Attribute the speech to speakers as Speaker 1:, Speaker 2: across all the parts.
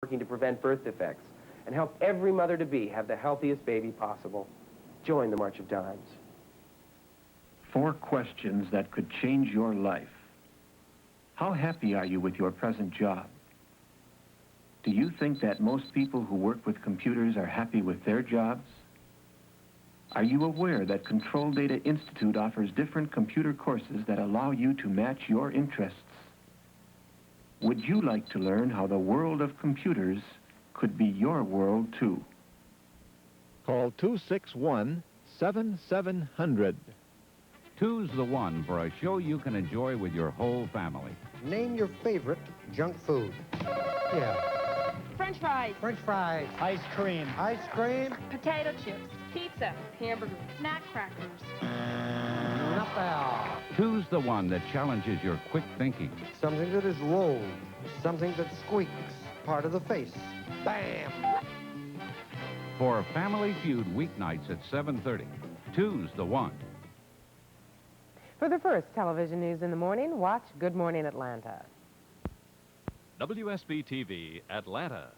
Speaker 1: working to prevent birth defects and help every mother-to-be have the healthiest baby possible. Join the March of Dimes.
Speaker 2: 4 questions that could change your life. How happy are you with your present job? Do you think that most people who work with computers are happy with their jobs? Are you aware that Control Data Institute offers different computer courses that allow you to match your interests? Would you like to learn how the world of computers could be your world too?
Speaker 3: Call 261-7700.
Speaker 4: Two's the one for a show you can enjoy with your whole family.
Speaker 5: Name your favorite junk food. Yeah.
Speaker 6: French fries.
Speaker 5: French fries.
Speaker 7: Ice cream.
Speaker 5: Ice cream.
Speaker 6: Potato chips. Pizza. Hamburger. Snack crackers.
Speaker 5: Nothing.
Speaker 4: Two's the one that challenges your quick thinking.
Speaker 5: Something that is rolled. Something that squeaks. Part of the face. Bam!
Speaker 4: For Family Feud weeknights at 7:30. Two's the one.
Speaker 8: For the first television news in the morning, watch Good Morning Atlanta.
Speaker 9: WSB-TV Atlanta.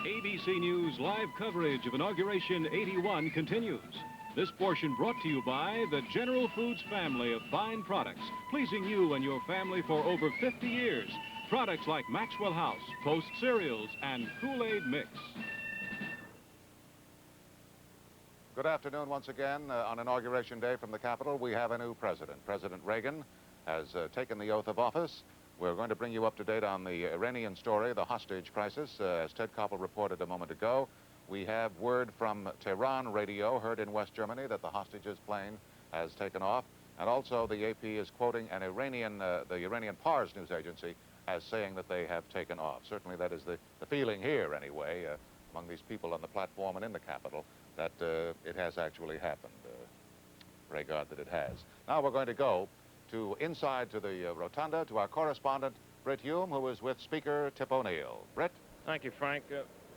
Speaker 9: ABC News live coverage of Inauguration 81 continues. This portion brought to you by the General Foods family of fine products, pleasing you and your family for over 50 years. Products like Maxwell House, Post Cereals, and Kool-Aid Mix.
Speaker 10: Good afternoon once again. On Inauguration Day from the Capitol, we have a new president. President Reagan has taken the oath of office. We're going to bring you up to date on the Iranian story, the hostage crisis. As Ted Koppel reported a moment ago, we have word from Tehran radio, heard in West Germany, that the hostages plane has taken off. And also the AP is quoting an Iranian, the Iranian Pars news agency, as saying that they have taken off. Certainly that is the feeling here, anyway, among these people on the platform and in the Capitol, that it has actually happened. Pray God that it has. Now we're going to go to inside to the rotunda to our correspondent, Britt Hume, who is with Speaker Tip O'Neill. Britt?
Speaker 11: Thank you, Frank.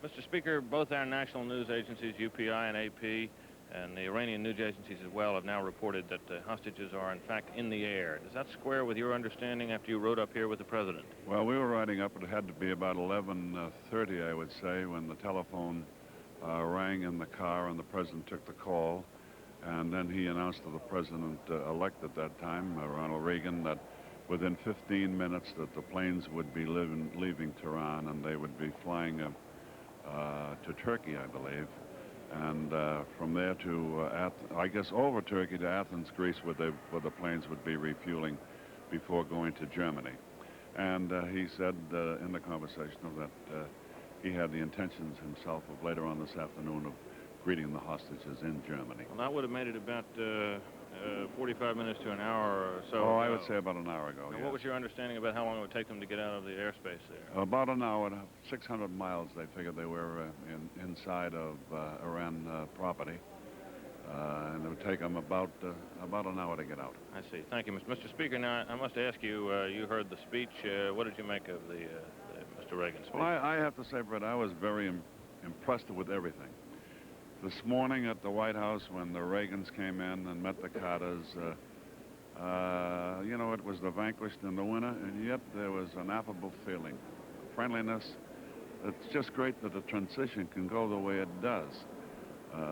Speaker 11: Mr. Speaker, both our national news agencies, UPI and AP, and the Iranian news agencies as well, have now reported that the hostages are, in fact, in the air. Does that square with your understanding after you rode up here with the president?
Speaker 12: Well, we were riding up. It had to be about 11:30, I would say, when the telephone rang in the car and the president took the call. And then he announced to the president-elect at that time, Ronald Reagan, that within 15 minutes that the planes would be leaving Tehran and they would be flying to Turkey, I believe. And from there to, I guess, over Turkey to Athens, Greece, where the planes would be refueling before going to Germany. And he said in the conversation that he had the intentions himself of later on this afternoon of greeting the hostages in Germany.
Speaker 11: Well, that would have made it about 45 minutes to an hour or so.
Speaker 12: Oh, I would say about an hour ago,
Speaker 11: now,
Speaker 12: yes.
Speaker 11: What was your understanding about how long it would take them to get out of the airspace there?
Speaker 12: About an hour, 600 miles, they figured they were inside of Iran property. And it would take them about an hour to get out.
Speaker 11: I see. Thank you, Mr. Speaker. Now, I must ask you, you heard the speech. What did you make of the Mr. Reagan speech?
Speaker 12: Well, I have to say, Brett, I was very impressed with everything. This morning at the White House, when the Reagans came in and met the Carters, you know, it was the vanquished and the winner, and yet there was an affable feeling, friendliness. It's just great that the transition can go the way it does.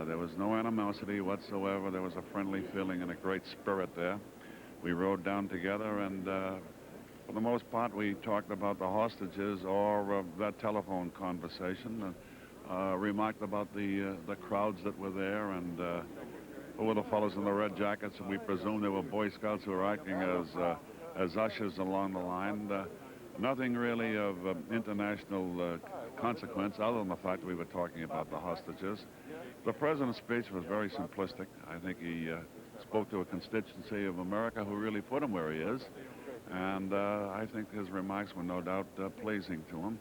Speaker 12: There was no animosity whatsoever. There was a friendly feeling and a great spirit there. We rode down together, and for the most part, we talked about the hostages or that telephone conversation. Remarked about the crowds that were there and who were the fellows in the red jackets, and we presume they were Boy Scouts who were acting as ushers along the line. Nothing really of international consequence other than the fact that we were talking about the hostages. The president's speech was very simplistic. I think he spoke to a constituency of America who really put him where he is, and I think his remarks were no doubt pleasing to him.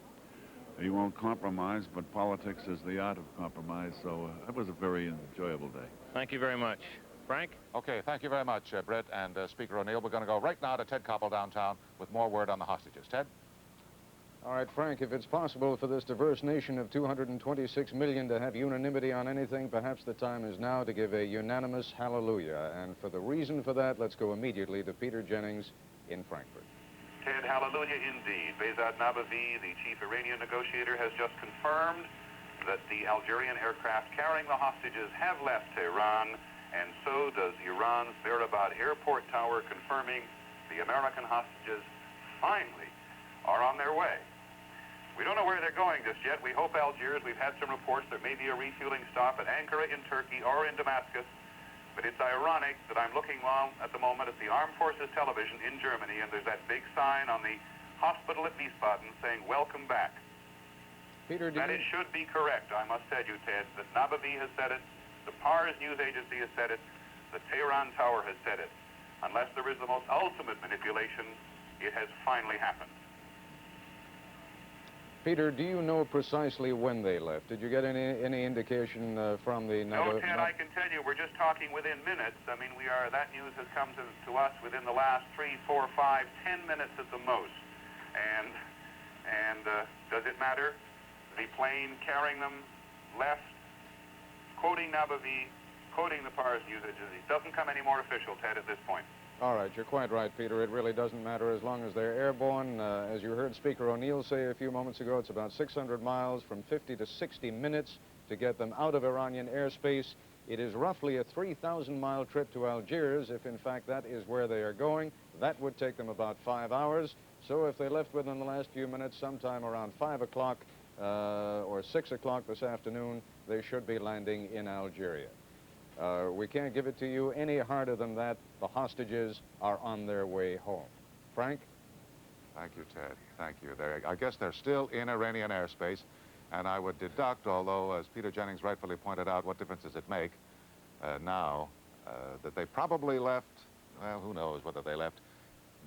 Speaker 12: He won't compromise, but politics is the art of compromise, so it was a very enjoyable day.
Speaker 11: Thank you very much. Frank?
Speaker 10: Okay, thank you very much, Britt and Speaker O'Neill. We're going to go right now to Ted Koppel downtown with more word on the hostages. Ted?
Speaker 7: All right, Frank, if it's possible for this diverse nation of 226 million to have unanimity on anything, perhaps the time is now to give a unanimous hallelujah. And for the reason for that, let's go immediately to Peter Jennings in Frankfurt.
Speaker 13: Ted, hallelujah indeed. Behzad Nabavi, the chief Iranian negotiator, has just confirmed that the Algerian aircraft carrying the hostages have left Tehran, and so does Iran's Berabad airport tower, confirming the American hostages finally are on their way. We don't know where they're going just yet. We hope Algiers. We've had some reports there may be a refueling stop at Ankara in Turkey or in Damascus. But it's ironic that I'm looking on at the moment at the Armed Forces television in Germany, and there's that big sign on the hospital at Wiesbaden saying, "Welcome back."
Speaker 7: Peter,
Speaker 13: that it should be correct, I must tell you, Ted, that Nabavi has said it, the Pars news agency has said it, the Tehran tower has said it. Unless there is the most ultimate manipulation, it has finally happened.
Speaker 7: Peter, do you know precisely when they left? Did you get any indication from the...
Speaker 13: No, Ted, I can tell you, we're just talking within minutes. I mean, that news has come to us within the last 3, 4, 5, 10 minutes at the most. And does it matter? The plane carrying them left, quoting Nabavi, quoting the Pars news agency. It doesn't come any more official, Ted, at this point.
Speaker 7: All right, you're quite right, Peter. It really doesn't matter as long as they're airborne. As you heard Speaker O'Neill say a few moments ago, it's about 600 miles from 50 to 60 minutes to get them out of Iranian airspace. It is roughly a 3,000-mile trip to Algiers, if in fact that is where they are going. That would take them about 5 hours. So if they left within the last few minutes, sometime around 5 o'clock or 6 o'clock this afternoon, they should be landing in Algeria. We can't give it to you any harder than that. The hostages are on their way home. Frank?
Speaker 10: Thank you, Ted. Thank you. I guess they're still in Iranian airspace, and I would deduct, although, as Peter Jennings rightfully pointed out, what difference does it make now, that they probably left, well, who knows whether they left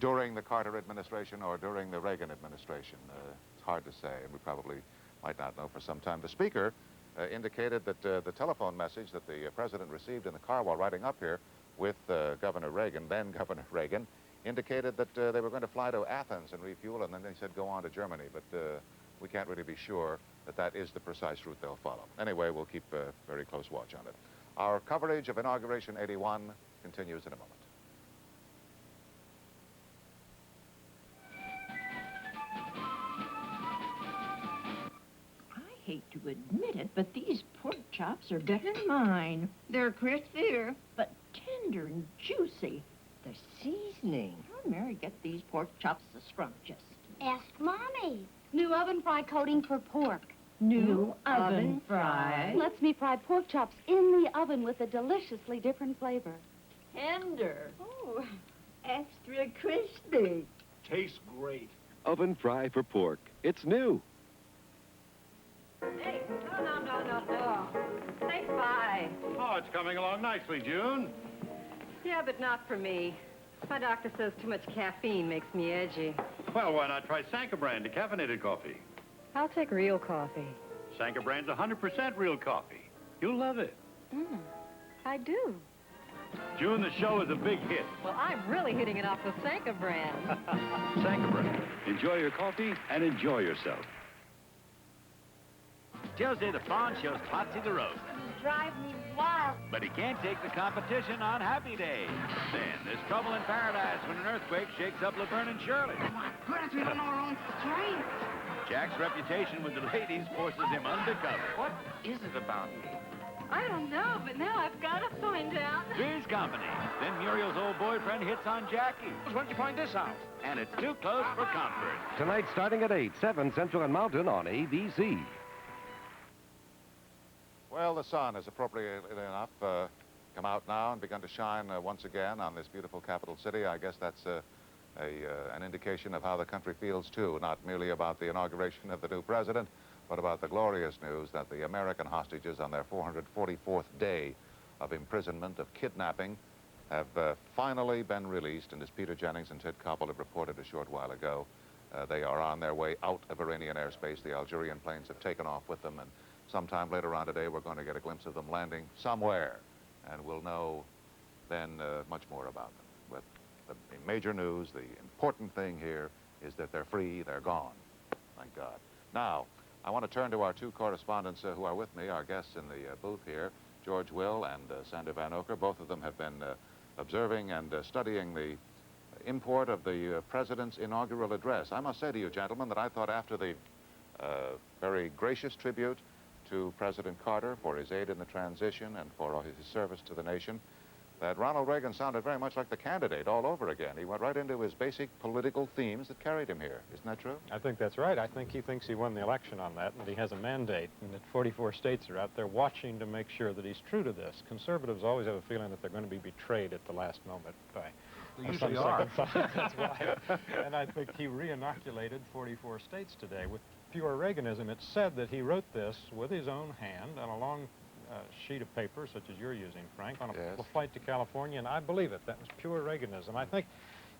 Speaker 10: during the Carter administration or during the Reagan administration. It's hard to say, and we probably might not know for some time. The Speaker indicated that the telephone message that the President received in the car while riding up here with Governor Reagan, then Governor Reagan, indicated that they were going to fly to Athens and refuel, and then they said go on to Germany. But we can't really be sure that that is the precise route they'll follow. Anyway, we'll keep very close watch on it. Our coverage of Inauguration 81 continues in a moment.
Speaker 14: I hate to admit it, but these pork chops are better than mine.
Speaker 15: They're crispier.
Speaker 14: But tender and juicy. The seasoning. How Mary get these pork chops the scrumptious?
Speaker 15: Ask Mommy. New oven fry coating for pork.
Speaker 14: New oven fry?
Speaker 15: Lets me fry pork chops in the oven with a deliciously different flavor.
Speaker 14: Tender. Oh, extra crispy.
Speaker 16: Tastes great. Oven fry for pork. It's new.
Speaker 8: Hey, no. Say bye.
Speaker 11: Oh, it's coming along nicely, June.
Speaker 8: Yeah, but not for me. My doctor says too much caffeine makes me edgy.
Speaker 11: Well, why not try Sanka brand decaffeinated coffee?
Speaker 8: I'll take real coffee.
Speaker 11: Sanka brand's 100% real coffee. You'll love it.
Speaker 8: I do.
Speaker 11: June, the show is a big hit.
Speaker 8: Well, I'm really hitting it off with Sanka brand.
Speaker 16: Sanka brand. Enjoy your coffee and enjoy yourself.
Speaker 17: Tuesday, the Fawn shows Potsy the Roast.
Speaker 15: Drive me wild.
Speaker 17: But he can't take the competition on Happy Days. Then there's trouble in paradise when an earthquake shakes up Laverne and Shirley.
Speaker 15: Come on, Grant, we don't know our own strength.
Speaker 17: Jack's reputation with the ladies forces him undercover.
Speaker 16: What is it about me?
Speaker 6: I don't know, but now I've got to find out.
Speaker 17: Three's Company. Then Muriel's old boyfriend hits on Jackie.
Speaker 16: When'd you find this out?
Speaker 17: And it's too close for comfort.
Speaker 18: Tonight, starting at 8, 7 Central and Mountain on ABC.
Speaker 10: Well, the sun has appropriately enough come out now and begun to shine once again on this beautiful capital city. I guess that's an indication of how the country feels, too, not merely about the inauguration of the new president, but about the glorious news that the American hostages on their 444th day of imprisonment, of kidnapping, have finally been released. And as Peter Jennings and Ted Koppel have reported a short while ago, they are on their way out of Iranian airspace. The Algerian planes have taken off with them, and sometime later on today, we're going to get a glimpse of them landing somewhere, and we'll know then much more about them. But the major news, the important thing here, is that they're free, they're gone. thank God. Now, I want to turn to our two correspondents who are with me, our guests in the booth here, George Will and Sander Van Oker. Both of them have been observing and studying the import of the President's inaugural address. I must say to you, gentlemen, that I thought after the very gracious tribute to President Carter for his aid in the transition and for his service to the nation, that Ronald Reagan sounded very much like the candidate all over again. He went right into his basic political themes that carried him here. Isn't that true?
Speaker 19: I think that's right. I think he thinks he won the election on that, and he has a mandate, and that 44 states are out there watching to make sure that he's true to this. Conservatives always have a feeling that they're going to be betrayed at the last moment by
Speaker 20: usually
Speaker 19: some
Speaker 20: are.
Speaker 19: second thought. That's why. And I think he re-inoculated 44 states today with pure Reaganism. It's said that he wrote this with his own hand on a long sheet of paper, such as you're using, Frank, on a flight to California, and I believe it. That was pure Reaganism. I think,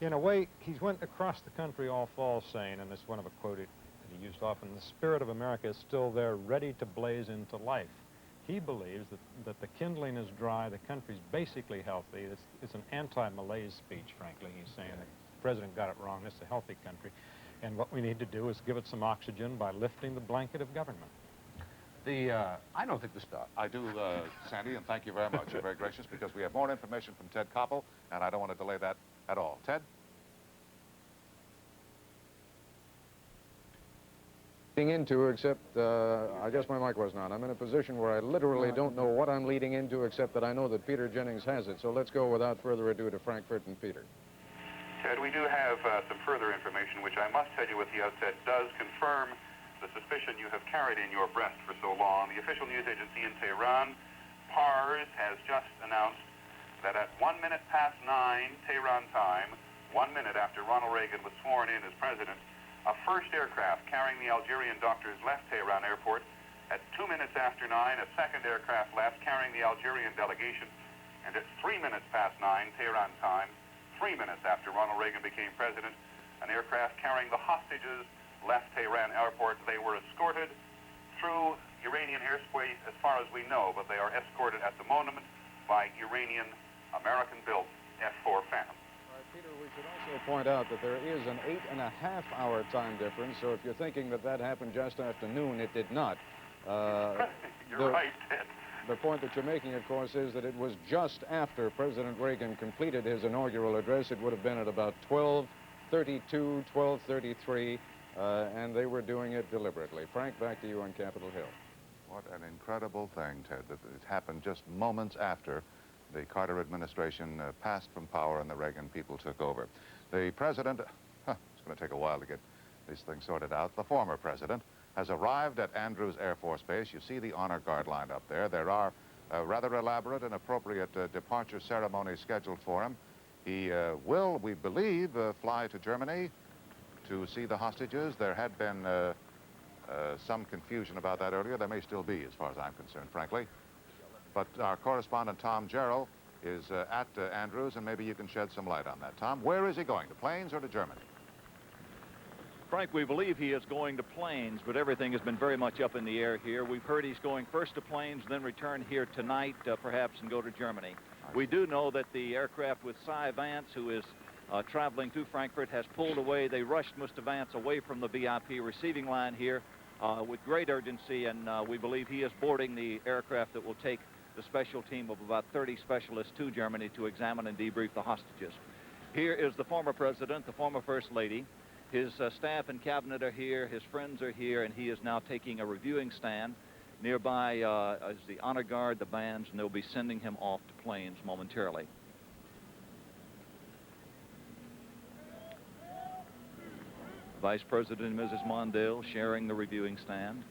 Speaker 19: in a way, he's went across the country all fall saying, and it's one of a quote that he used often, the spirit of America is still there, ready to blaze into life. He believes that the kindling is dry, the country's basically healthy. It's an anti-malaise speech, frankly. He's saying the president got it wrong. It's a healthy country. And what we need to do is give it some oxygen by lifting the blanket of government.
Speaker 10: I don't think I do, Sandy, and thank you very much. You're very gracious, because we have more information from Ted Koppel, and I don't want to delay that at all. Ted?
Speaker 7: Into, except, I guess my mic wasn't on. I'm in a position where I literally don't know what I'm leading into, except that I know that Peter Jennings has it. So let's go without further ado to Frankfurt and Peter.
Speaker 13: Ted, we do have some further information, which I must tell you at the outset does confirm the suspicion you have carried in your breast for so long. The official news agency in Tehran, PARS, has just announced that at 1 minute past 9 Tehran time, 1 minute after Ronald Reagan was sworn in as president, a first aircraft carrying the Algerian doctors left Tehran airport. At 2 minutes after 9, a second aircraft left carrying the Algerian delegation. And at 3 minutes past 9 Tehran time, 3 minutes after Ronald Reagan became president, an aircraft carrying the hostages left Tehran airport. They were escorted through Iranian airspace as far as we know, but they are escorted at the moment by Iranian American-built F-4 Phantom.
Speaker 7: Peter, we should also point out that there is an 8.5-hour time difference, so if you're thinking that that happened just after noon, it did not.
Speaker 13: You're right, Ted.
Speaker 7: The point that you're making, of course, is that it was just after President Reagan completed his inaugural address. It would have been at about 12:32, 12:33, and they were doing it deliberately. Frank, back to you on Capitol Hill.
Speaker 10: What an incredible thing, Ted, that it happened just moments after the Carter administration passed from power and the Reagan people took over. The president, it's going to take a while to get these things sorted out. The former president has arrived at Andrews Air Force Base. You see the honor guard lined up there. There are rather elaborate and appropriate departure ceremonies scheduled for him. He will, we believe, fly to Germany to see the hostages. There had been some confusion about that earlier. There may still be, as far as I'm concerned, frankly. But our correspondent, Tom Gerald, is at Andrews, and maybe you can shed some light on that. Tom, where is he going, to Plains or to Germany?
Speaker 17: Frank, we believe he is going to Plains, but everything has been very much up in the air here. We've heard he's going first to Plains, then return here tonight, perhaps, and go to Germany. We do know that the aircraft with Cy Vance, who is traveling to Frankfurt, has pulled away. They rushed Mr. Vance away from the VIP receiving line here with great urgency, and we believe he is boarding the aircraft that will take the special team of about 30 specialists to Germany to examine and debrief the hostages. Here is the former president, the former first lady. His staff and cabinet are here, his friends are here, and he is now taking a reviewing stand. Nearby is the honor guard, the bands, and they'll be sending him off to Plains momentarily. Vice President and Mrs. Mondale sharing the reviewing stand.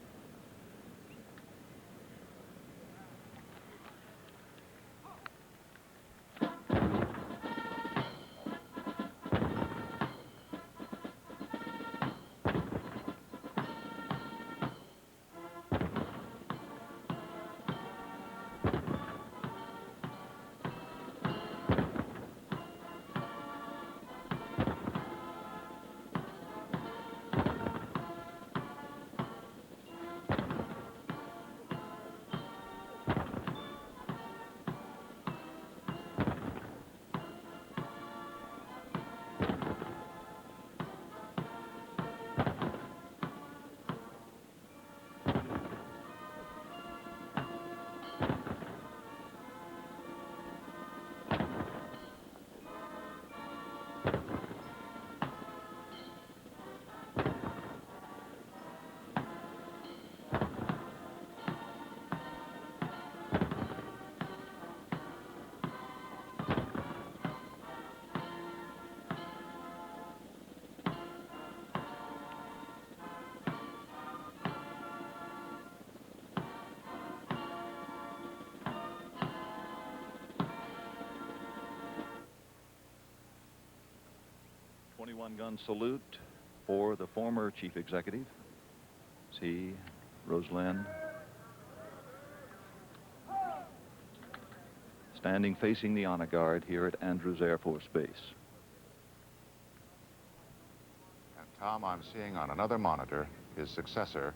Speaker 17: 21-gun salute for the former chief executive. See Rosalind standing facing the honor guard here at Andrews Air Force Base.
Speaker 10: And Tom, I'm seeing on another monitor his successor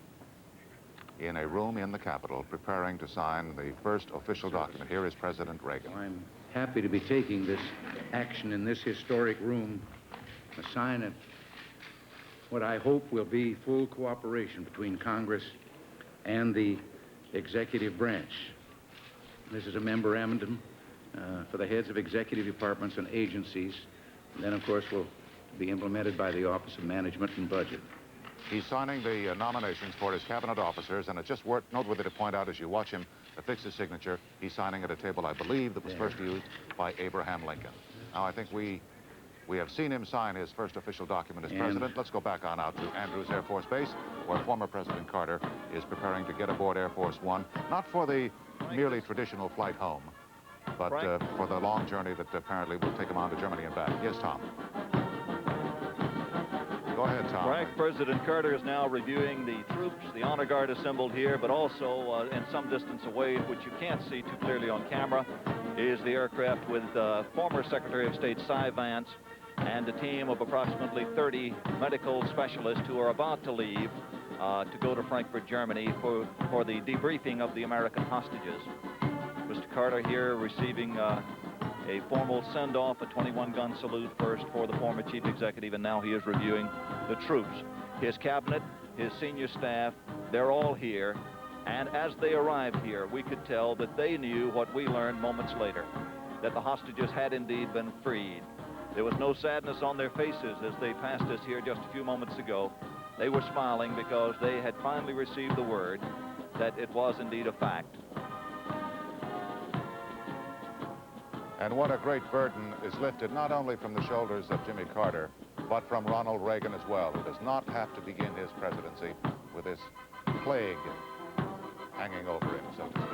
Speaker 10: in a room in the Capitol preparing to sign the first official document. Here is President Reagan.
Speaker 20: I'm happy to be taking this action in this historic room, a sign of what I hope will be full cooperation between Congress and the executive branch. This is a memorandum for the heads of executive departments and agencies, and then, of course, will be implemented by the Office of Management and Budget.
Speaker 10: He's signing the nominations for his cabinet officers, and it's just noteworthy to point out as you watch him affix his signature, he's signing at a table, I believe, that was first used by Abraham Lincoln. Now, I think we have seen him sign his first official document as president. Let's go back on out to Andrews Air Force Base, where former President Carter is preparing to get aboard Air Force One, not for the merely traditional flight home, but for the long journey that apparently will take him on to Germany and back. Yes, Tom. Go ahead, Tom.
Speaker 17: Frank, President Carter is now reviewing the troops, the honor guard assembled here, but also in some distance away, which you can't see too clearly on camera, is the aircraft with former Secretary of State Cy Vance and a team of approximately 30 medical specialists who are about to leave to go to Frankfurt, Germany for the debriefing of the American hostages. Mr. Carter here receiving a formal send-off, a 21-gun salute first for the former chief executive, and now he is reviewing the troops. His cabinet, his senior staff, they're all here, and as they arrived here, we could tell that they knew what we learned moments later, that the hostages had indeed been freed. There was no sadness on their faces as they passed us here just a few moments ago. They were smiling because they had finally received the word that it was indeed a fact.
Speaker 10: And what a great burden is lifted not only from the shoulders of Jimmy Carter, but from Ronald Reagan as well, who does not have to begin his presidency with this plague hanging over him, so to speak.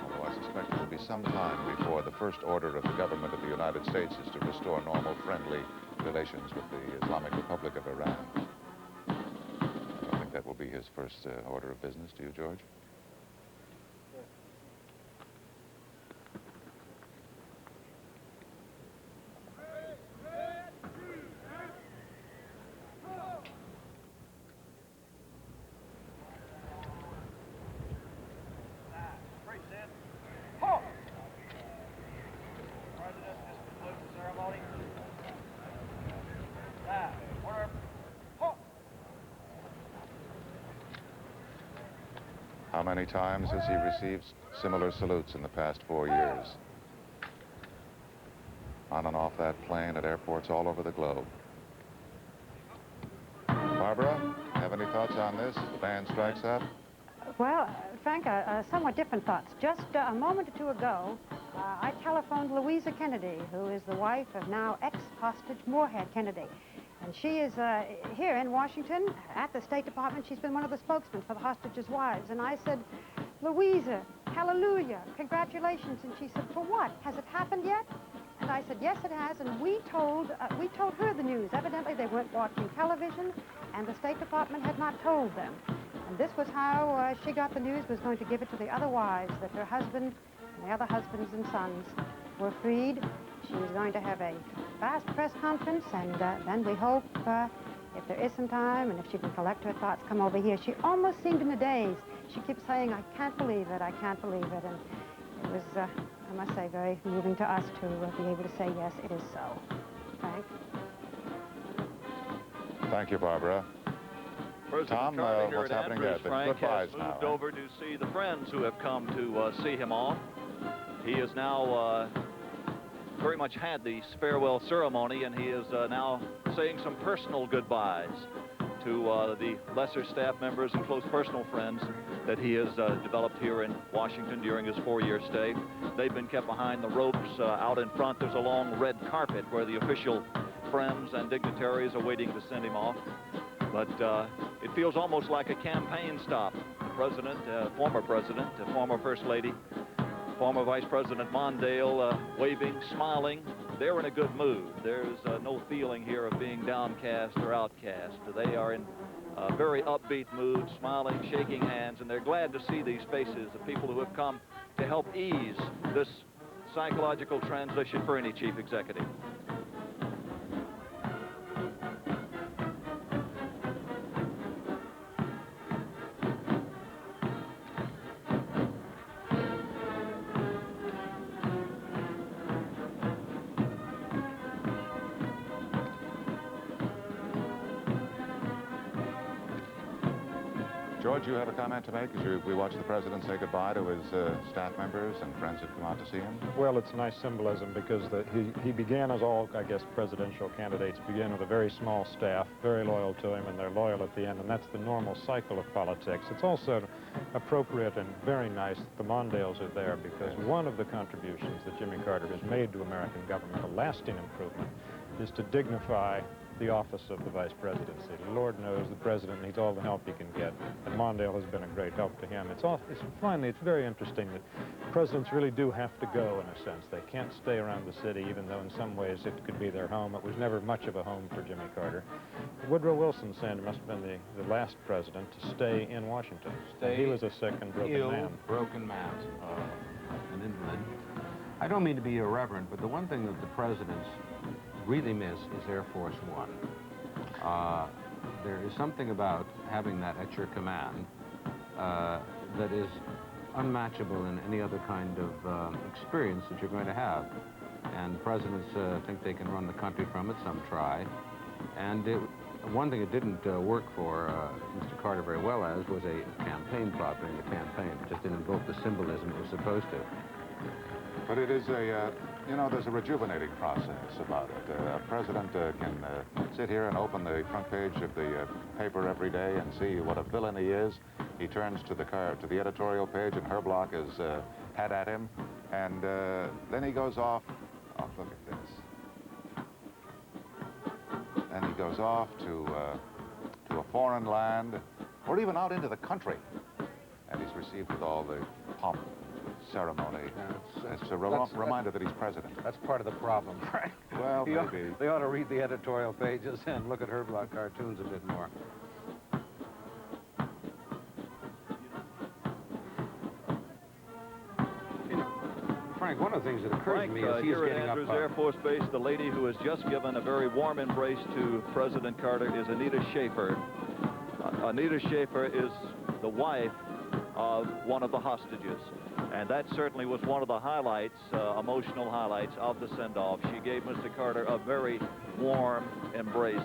Speaker 10: Although I suspect it will be some time before the first order of the government of the United States is to restore normal, friendly relations with the Islamic Republic of Iran. I don't think that will be his first order of business, do you, George? How many times has he received similar salutes in the past 4 years? On and off that plane at airports all over the globe. Barbara, have any thoughts on this? The band strikes up.
Speaker 21: Well, Frank, somewhat different thoughts. Just a moment or two ago, I telephoned Louisa Kennedy, who is the wife of now ex-hostage Moorhead Kennedy. And she is here in Washington at the State Department. She's been one of the spokesmen for the hostages' wives. And I said, Louisa, hallelujah, congratulations. And she said, for what? Has it happened yet? And I said, yes, it has. And we told her the news. Evidently, they weren't watching television, and the State Department had not told them. And this was how she got the news, was going to give it to the other wives, that her husband and the other husbands and sons were freed. She was going to have a fast press conference, and then we hope, if there is some time, and if she can collect her thoughts, come over here. She almost seemed in a daze. She kept saying, I can't believe it, I can't believe it. And it was, I must say, very moving to us to be able to say, yes, it is so. Frank?
Speaker 10: Thank you, Barbara. Tom, what's happening there? The
Speaker 17: Frank
Speaker 10: goodbyes
Speaker 17: has moved
Speaker 10: now,
Speaker 17: over to see the friends who have come to see him off. He is now very much had the farewell ceremony, and he is now saying some personal goodbyes to the lesser staff members and close personal friends that he has developed here in Washington during his 4-year stay. They've been kept behind the ropes out in front. There's a long red carpet where the official friends and dignitaries are waiting to send him off. But it feels almost like a campaign stop. The president, former First Lady, former Vice President Mondale waving, smiling, they're in a good mood. There's no feeling here of being downcast or outcast. They are in a very upbeat mood, smiling, shaking hands, and they're glad to see these faces of people who have come to help ease this psychological transition for any chief executive.
Speaker 10: George, you have a comment to make as we watch the president say goodbye to his staff members and friends who've come out to see him?
Speaker 19: Well, it's nice symbolism because he began, as all, I guess, presidential candidates begin, with a very small staff, very loyal to him, and they're loyal at the end, and that's the normal cycle of politics. It's also appropriate and very nice that the Mondales are there, because one of the contributions that Jimmy Carter has made to American government, a lasting improvement, is to dignify the office of the vice presidency. Lord knows the president needs all the help he can get, and Mondale has been a great help to him. Finally, it's very interesting that presidents really do have to go, in a sense. They can't stay around the city, even though in some ways it could be their home. It was never much of a home for Jimmy Carter. Woodrow Wilson Sanders must have been the last president to stay in Washington. He was a sick and broken man.
Speaker 1: An invalid. I don't mean to be irreverent, but the one thing that the presidents really miss is Air Force One. There is something about having that at your command that is unmatchable in any other kind of experience that you're going to have. And presidents think they can run the country from it, some try. And one thing it didn't work for Mr. Carter very well as was a campaign plot during the campaign. It just didn't invoke the symbolism it was supposed to.
Speaker 10: But it is there's a rejuvenating process about it. A president can sit here and open the front page of the paper every day and see what a villain he is. He turns to the editorial page, and Herblock is had at him, and then he goes off. Oh, look at this. And he goes off to a foreign land, or even out into the country, and he's received with all the pomp, ceremony. It's a reminder that he's president.
Speaker 1: That's part of the problem, right?
Speaker 10: Well, maybe.
Speaker 1: They ought to read the editorial pages and look at Herblock cartoons a bit more. Frank, one of the things that occurs to me is
Speaker 17: here at Andrews Air Force Base, the lady who has just given a very warm embrace to President Carter is Anita Schaefer. Anita Schaefer is the wife of one of the hostages. And that certainly was one of the highlights, emotional highlights of the send-off. She gave Mr. Carter a very warm embrace,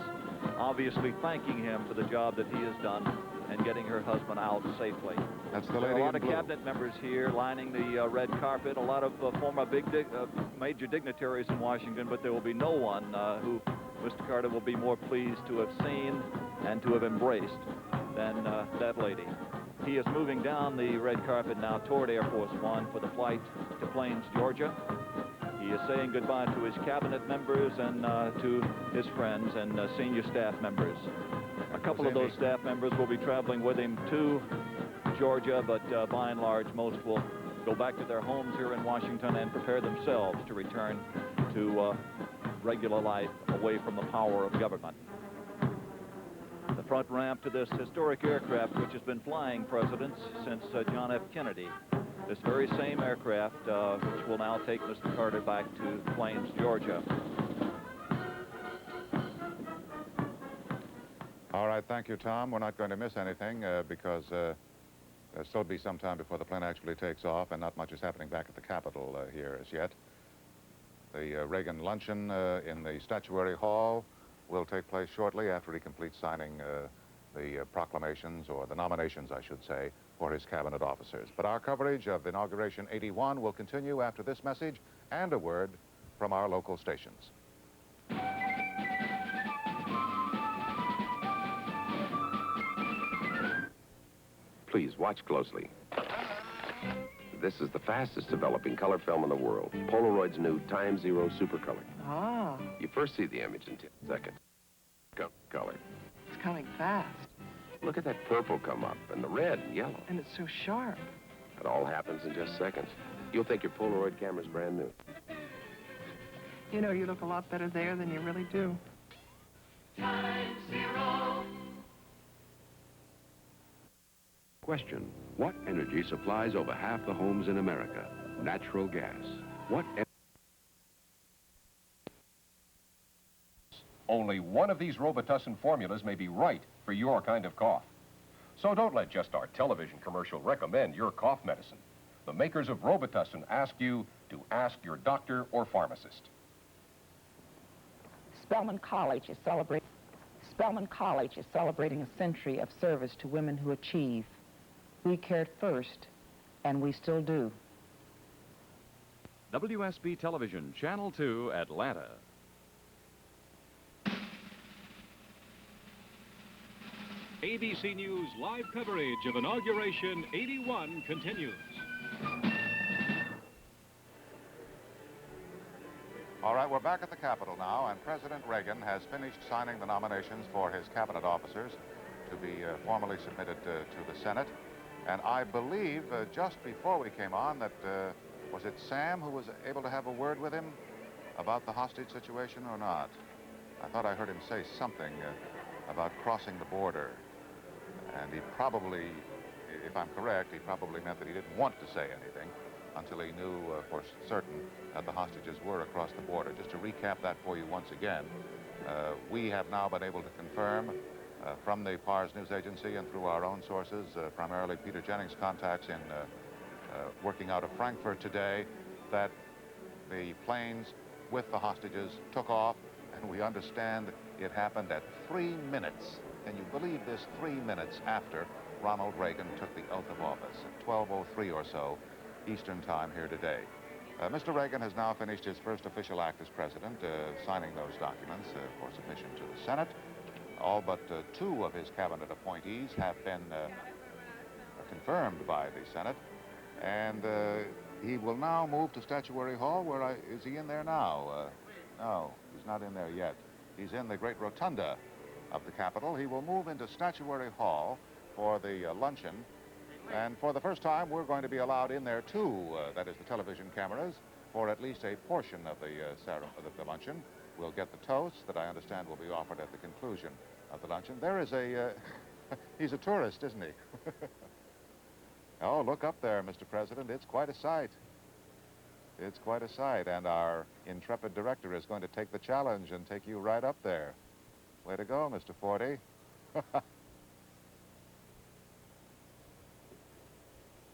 Speaker 17: obviously thanking him for the job that he has done and getting her husband out safely.
Speaker 10: That's the
Speaker 17: there
Speaker 10: lady
Speaker 17: are a lot of
Speaker 10: blue.
Speaker 17: cabinet members here lining the red carpet, a lot of former major dignitaries in Washington, but there will be no one who Mr. Carter will be more pleased to have seen and to have embraced than that lady. He is moving down the red carpet now toward Air Force One for the flight to Plains, Georgia. He is saying goodbye to his cabinet members and to his friends and senior staff members. A couple of those staff members will be traveling with him to Georgia, but by and large, most will go back to their homes here in Washington and prepare themselves to return to regular life away from the power of government. The front ramp to this historic aircraft, which has been flying presidents since John F. Kennedy. This very same aircraft, which will now take Mr. Carter back to Plains, Georgia.
Speaker 10: All right, thank you, Tom. We're not going to miss anything because there'll still be some time before the plane actually takes off, and not much is happening back at the Capitol here as yet. The Reagan luncheon in the Statuary Hall will take place shortly after he completes signing the proclamations, or the nominations, I should say, for his cabinet officers. But our coverage of Inauguration 81 will continue after this message and a word from our local stations.
Speaker 22: Please watch closely. This is the fastest developing color film in the world, Polaroid's new Time Zero Super Color.
Speaker 23: Ah,
Speaker 22: You first see the image in 10 seconds. Color.
Speaker 23: it's coming fast.
Speaker 22: Look at that purple come up, and the red and yellow.
Speaker 23: And it's so sharp.
Speaker 22: It all happens in just seconds. You'll think your Polaroid camera's brand new.
Speaker 23: You know, you look a lot better there than you really do.
Speaker 22: Question, what energy supplies over half the homes in America? Natural gas. What
Speaker 2: Only one of these Robitussin formulas may be right for your kind of cough. So don't let just our television commercial recommend your cough medicine. The makers of Robitussin ask you to ask your doctor or pharmacist.
Speaker 3: Spelman College is celebrating a century of service to women who achieve. We cared first, and we still do.
Speaker 16: WSB Television, Channel 2, Atlanta.
Speaker 9: ABC News live coverage of Inauguration 81 continues.
Speaker 10: All right, we're back at the Capitol now, and President Reagan has finished signing the nominations for his cabinet officers to be formally submitted to the Senate. And I believe just before we came on that, was it Sam who was able to have a word with him about the hostage situation or not? I thought I heard him say something about crossing the border. And he probably, if I'm correct, he probably meant that he didn't want to say anything until he knew for certain that the hostages were across the border. Just to recap that for you once again, we have now been able to confirm from the PARS news agency and through our own sources, primarily Peter Jennings' contacts in working out of Frankfurt today, that the planes with the hostages took off, and we understand it happened at 3 minutes. Can you believe this? 3 minutes after Ronald Reagan took the oath of office at 12:03 or so Eastern time here today. Mr. Reagan has now finished his first official act as president, signing those documents for submission to the Senate. All but 2 of his cabinet appointees have been confirmed by the Senate, and he will now move to Statuary Hall, where is he in there now? No, he's not in there yet. He's in the great rotunda of the Capitol. He will move into Statuary Hall for the luncheon, and for the first time we're going to be allowed in there too, that is the television cameras, for at least a portion of the luncheon. We'll get the toast that I understand will be offered at the conclusion of the luncheon. There is a, he's a tourist, isn't he? Oh, look up there, Mr. President. It's quite a sight. It's quite a sight, and our intrepid director is going to take the challenge and take you right up there. Way to go, Mr. Forty.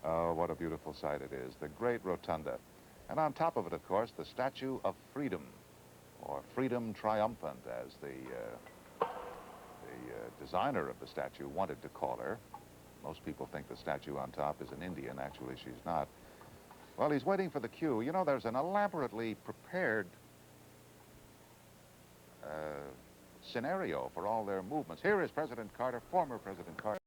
Speaker 10: Oh, what a beautiful sight it is, the great rotunda. And on top of it, of course, the Statue of Freedom, or Freedom Triumphant, as the designer of the statue wanted to call her. Most people think the statue on top is an Indian. Actually, she's not. Well, he's waiting for the cue. You know, there's an elaborately prepared scenario for all their movements. Here is President Carter, former President Carter.